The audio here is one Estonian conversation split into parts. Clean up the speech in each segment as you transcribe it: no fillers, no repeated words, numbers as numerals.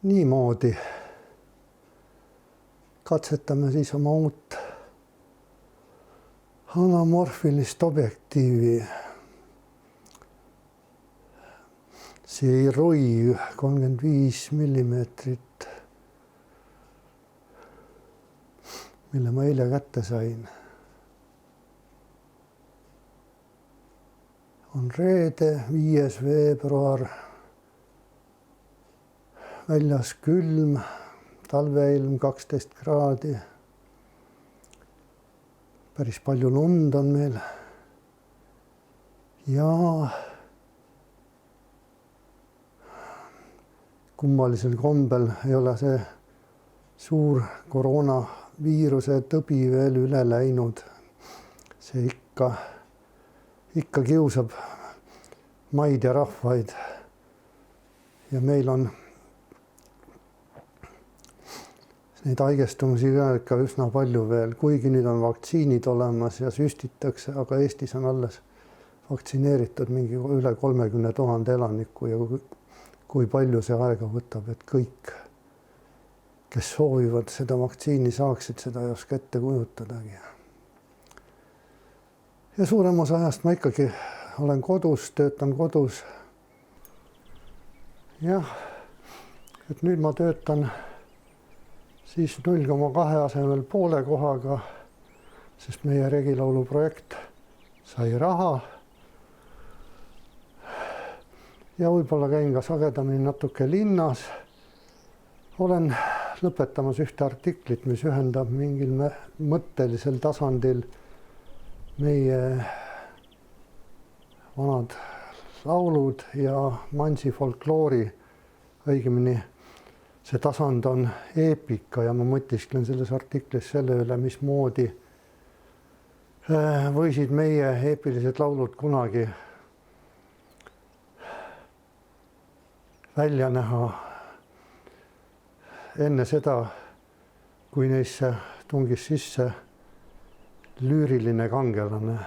niimoodi katsetame siis oma uut anamorfilist objektiivi. See ROI 35 millimeetrit, mille ma eile kätte sain. On reede, 5. veebruar. Väljas külm, talveilm 12 kraadi. Päris palju lund on meil. Ja kummalisel kombel ei ole see suur koroonaviiruse tõbi veel üle läinud. See ikka kiusab maid ja rahvaid. Ja meil on neid haigestumisi ka ikka üsna palju veel, kuigi nüüd on vaktsiinid olemas ja süstitakse, aga Eestis on alles vaktsineeritud mingi üle 30 000 elanikku ja kui palju see aega võtab, et kõik, kes soovivad seda vaktsiini saaksid, seda ei oska ette kujutadagi. Ja suurem osa ajast ma ikkagi olen kodus, töötan kodus. Jah, et nüüd ma töötan siis 0,2 asemel poole kohaga, sest meie Regilaulu projekt sai raha. Ja võib-olla käin ka sagedamini natuke linnas. Olen lõpetamas ühte artiklit, mis ühendab mingil mõttelisel tasandil meie vanad laulud ja mansi folkloori, õigemini see tasand on eepika ja ma mõtisklen selles artiklis selle üle, mismoodi võisid meie eepilised laulud kunagi välja näha enne seda, kui neisse tungis sisse lüüriline kangelane.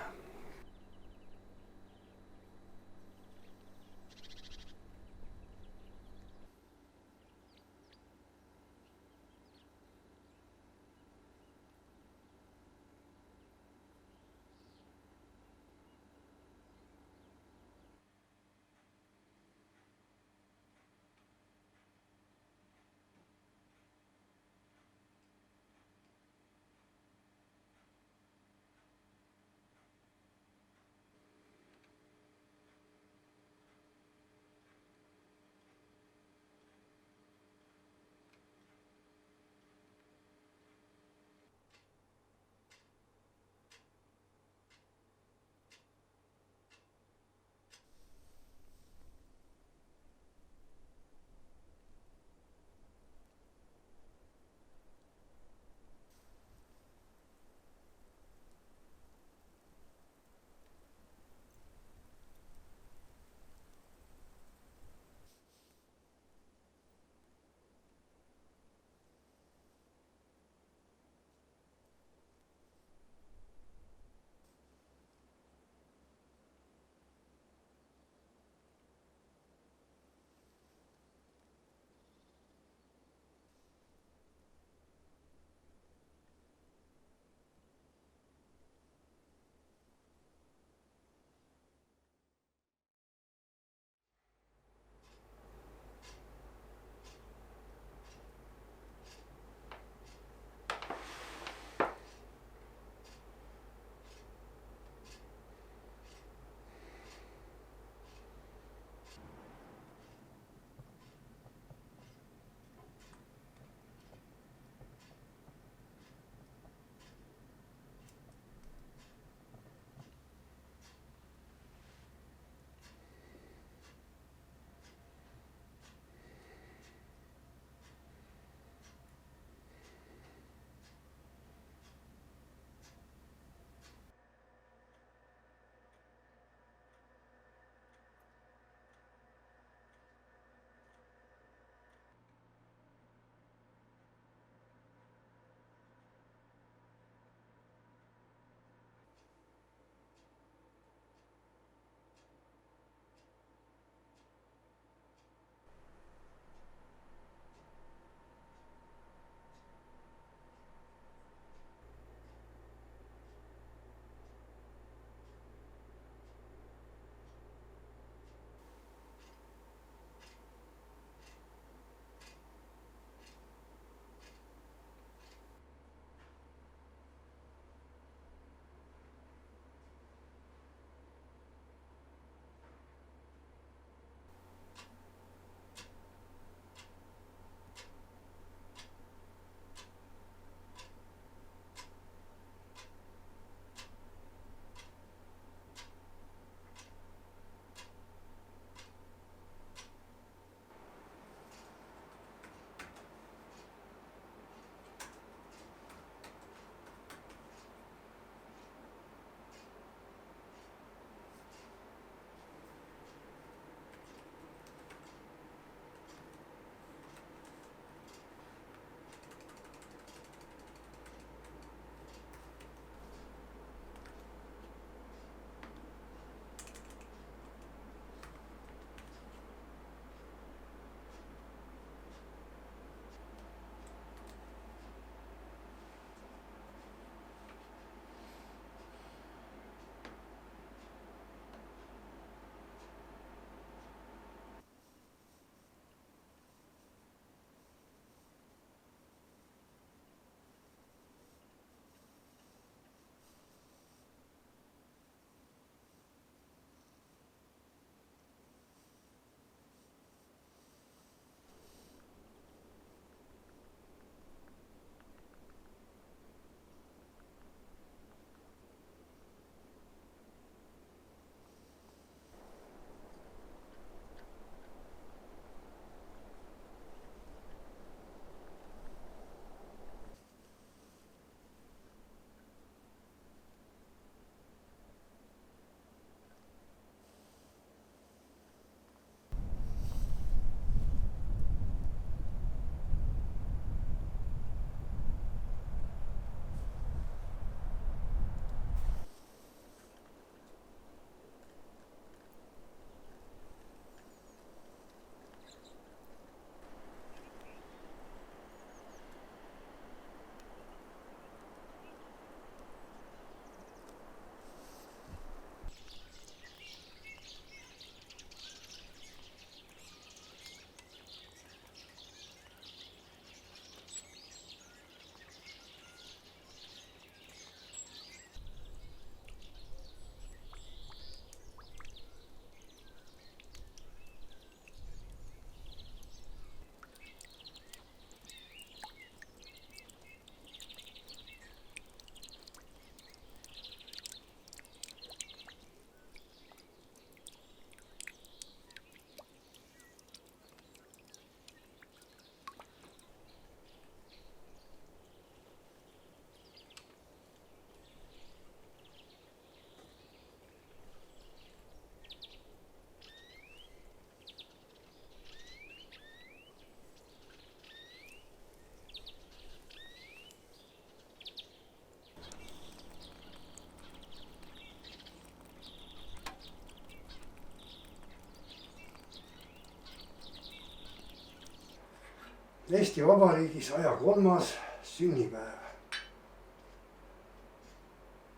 Eesti Vabariigi 103. sünnipäev.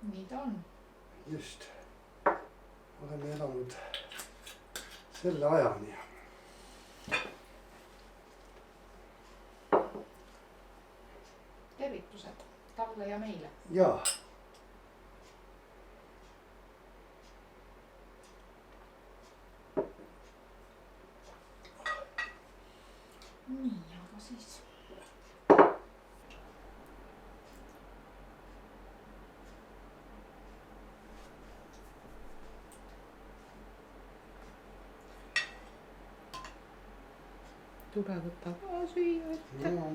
Nii ta on. Just. Oleme elanud selle ajani. Tervitused talle ja meile. Jaa. Nii, aga siis. Tule võta ka süüa ette. No.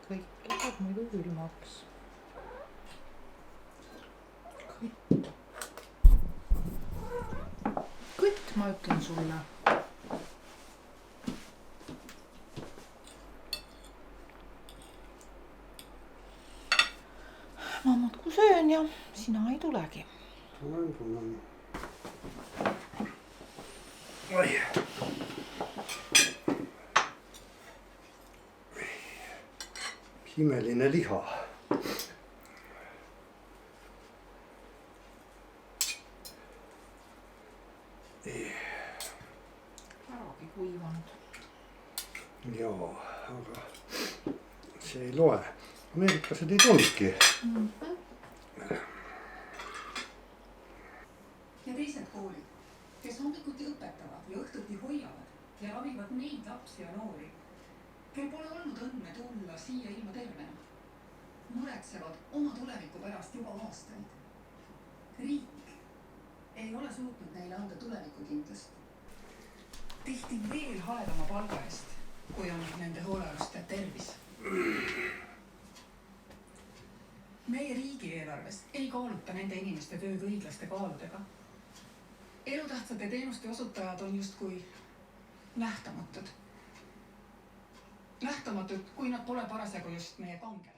Kõik läheb muidu külmaks. Kõtt. Kõtt, ma ütlen sulle. Ma muudku söön ja sina ei tulegi. Tulen. Oi. Imeline liha. Äragi kuivanud. Joo, aga see ei loe. Ameeriklased ei tulnudki. Ja teised koolid, kes hommikuti õpetavad ja õhtuti hoiavad ja ravivad neid lapsi ja noori, kel pole olnud õnne tulla siia ilma tervena, muretsevad oma tuleviku pärast juba aastaid. Riik ei ole suutnud neile anda tulevikukindlust. Tihti veel haledama palga eest, kui on nende hoolealuste tervis. Meie riigieelarves ei kaaluta nende inimeste tööd õiglaste kaaludega. Elutähtsate teenuste osutajad on justkui nähtamatud. Nähtamatud, kui nad pole parasjagu just meie kangelased.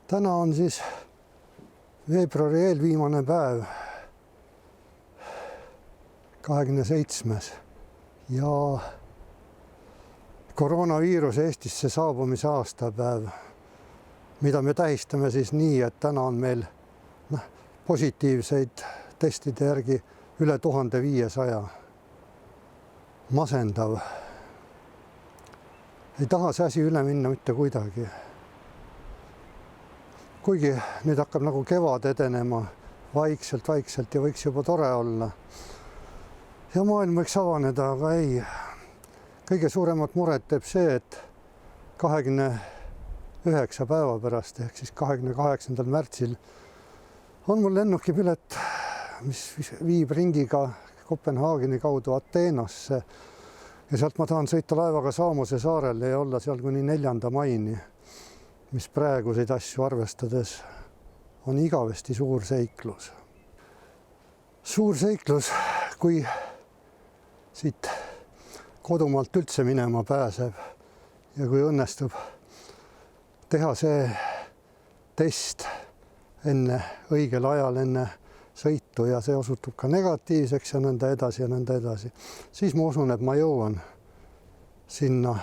Täna on siis veebruari eelviimane päev, 27. ja koroonaviiruse Eestisse saabumise aastapäev, mida me tähistame siis nii, et täna on meil positiivseid testide järgi üle 1500. Masendav. Ei taha see asi üle minna mitte kuidagi. Kuigi nüüd hakkab nagu kevad edenema vaikselt ja võiks juba tore olla. Ja maailm võiks avaneda, aga ei. Kõige suuremat muret teeb see, et 29 päeva pärast ehk siis 28. märtsil on mul lennukipilet, mis viib ringiga Kopenhaageni kaudu Ateenasse ja sealt ma tahan sõita laevaga Samose saarele ja olla seal kuni 4. maini. Mis praeguseid asju arvestades on igavesti suur seiklus. Suur seiklus, kui siit kodumaalt üldse minema pääseb ja kui õnnestub teha see test õigel ajal enne sõitu ja see osutub ka negatiivseks ja nõnda edasi, siis ma usun, et ma jõuan sinna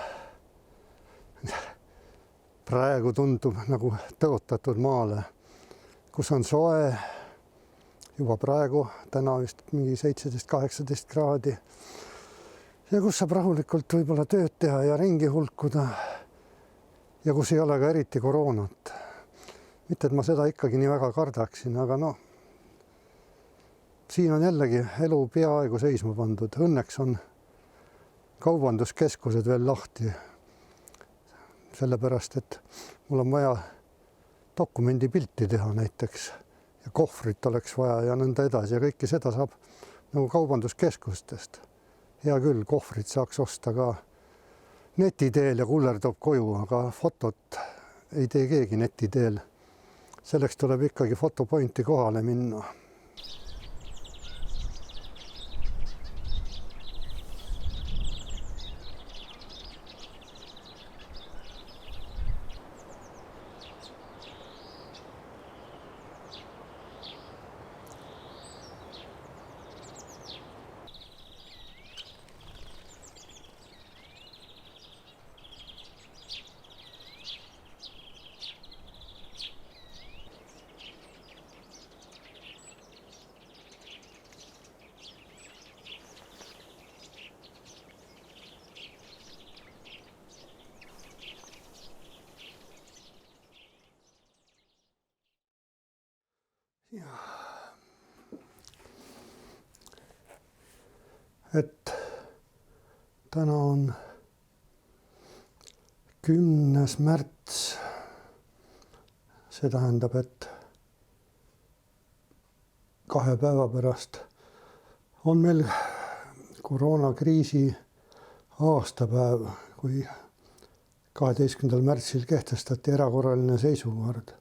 praegu tundub nagu tõotatud maale, kus on soe juba praegu, täna vist mingi 17-18 kraadi ja kus saab rahulikult võib-olla tööd teha ja ringi hulkuda ja kus ei ole ka eriti koroonat. Mitte, et ma seda ikkagi nii väga kardaksin, aga siin on jällegi elu peaaegu seisma pandud. Õnneks on kaubanduskeskused veel lahti. Sellepärast, et mul on vaja dokumendipilti teha näiteks ja kohvrit oleks vaja ja nõnda edasi ja kõike seda saab nagu kaubanduskeskustest. Hea küll, kohvrit saaks osta ka neti teel ja kuller toob koju, aga fotot ei tee keegi neti teel. Selleks tuleb ikkagi fotopointi kohale minna. Et täna on 10. märts. See tähendab, et 2 päeva pärast on meil koroonakriisi aastapäev, kui 12. märtsil kehtestati erakorraline seisukord.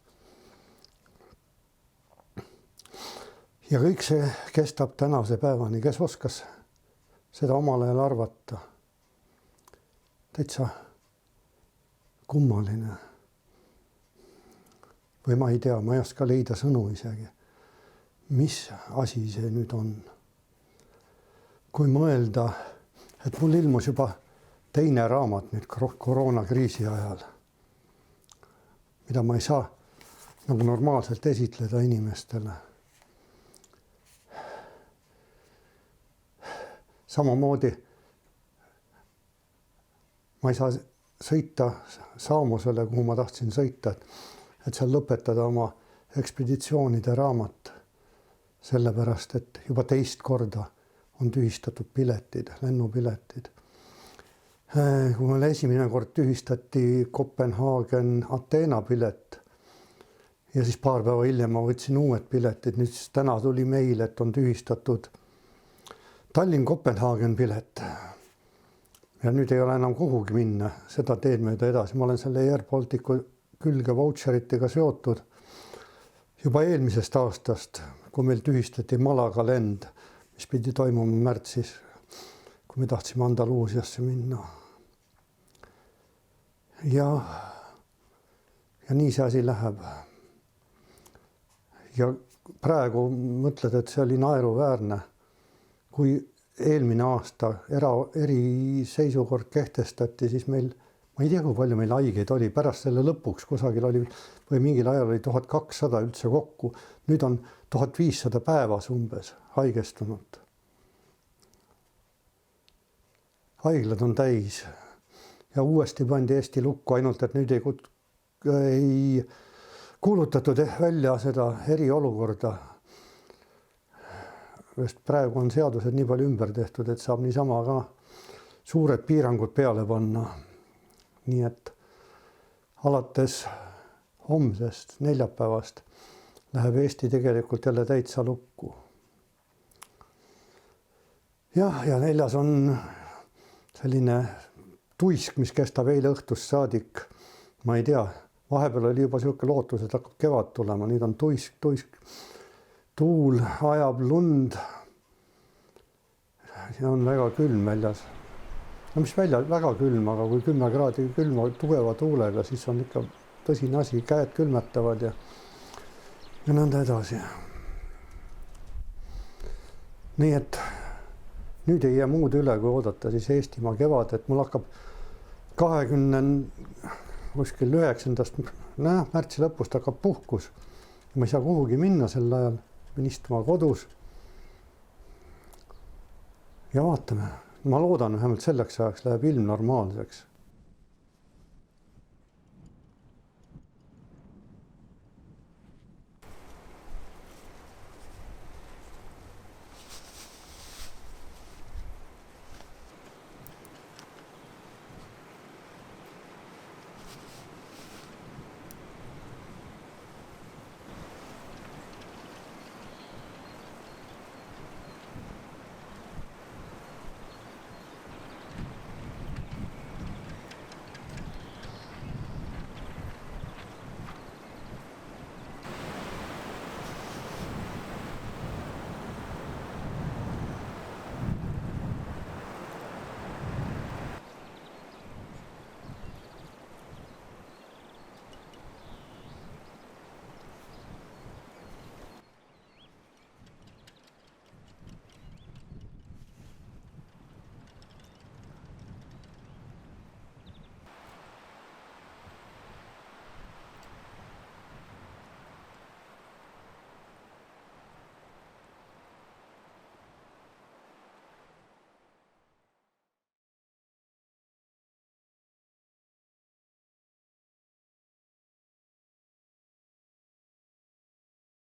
Ja kõik see kestab tänase päevani, kes oskas seda omal ajal arvata. Täitsa kummaline. Või ma ei tea, ma ei oska leida sõnu isegi. Mis asi see nüüd on? Kui mõelda, et mul ilmus juba teine raamat nüüd koroonakriisi ajal, mida ma ei saa nagu normaalselt esitleda inimestele. Samamoodi ma ei saa sõita Saamusele, kuhu ma tahtsin sõita, et seal lõpetada oma ekspeditsioonide raamat. Sellepärast, et juba teist korda on tühistatud piletid, lennupiletid. Kui meil esimene kord tühistati Kopenhaagen-Ateena pilet ja siis paar päeva hiljem ma võtsin uued piletid, nüüd siis täna tuli meil, et on tühistatud Tallinn-Kopenhaagen pilet. Ja nüüd ei ole enam kuhugi minna, seda teed mööda edasi. Ma olen selle Air Balticu külge voucheritega seotud juba eelmisest aastast, kui meil tühistati Malaga lend, mis pidi toimuma märtsis, kui me tahtsime Andaluusiasse minna. Ja nii see asi läheb. Ja praegu mõtled, et see oli naeruväärne. Kui eelmine aasta eriseisukord kehtestati, siis meil, ma ei tea, kui palju meil haigeid oli, pärast selle lõpuks kusagil oli või mingil ajal oli 1200 üldse kokku. Nüüd on 1500 päevas umbes haigestunut. Haiglad on täis ja uuesti pandi Eesti lukku, ainult et nüüd ei kuulutatud välja seda eriolukorda. Praegu on seadused nii palju ümber tehtud, et saab niisama ka suured piirangud peale panna. Nii et alates homsest, neljapäevast läheb Eesti tegelikult jälle täitsa lukku. Ja 4. on selline tuisk, mis kestab eile õhtust saadik. Ma ei tea, vahepeal oli juba selline lootus, et hakkab kevad tulema, nüüd on tuisk. Tuul ajab lund ja on väga külm väljas. No mis väljas, väga külm, aga kui 10 kraadi külma tugeva tuulega, siis on ikka tõsine asi, käed külmetavad ja nõnda edasi. Nii et nüüd ei jää muud üle, kui oodata siis Eestimaa kevad, et mul hakkab 29. märtsi lõpust hakkab puhkus. Ma ei saa kuhugi minna sel ajal. Pean istuma kodus ja vaatame. Ma loodan, vähemalt selleks ajaks läheb ilm normaalseks.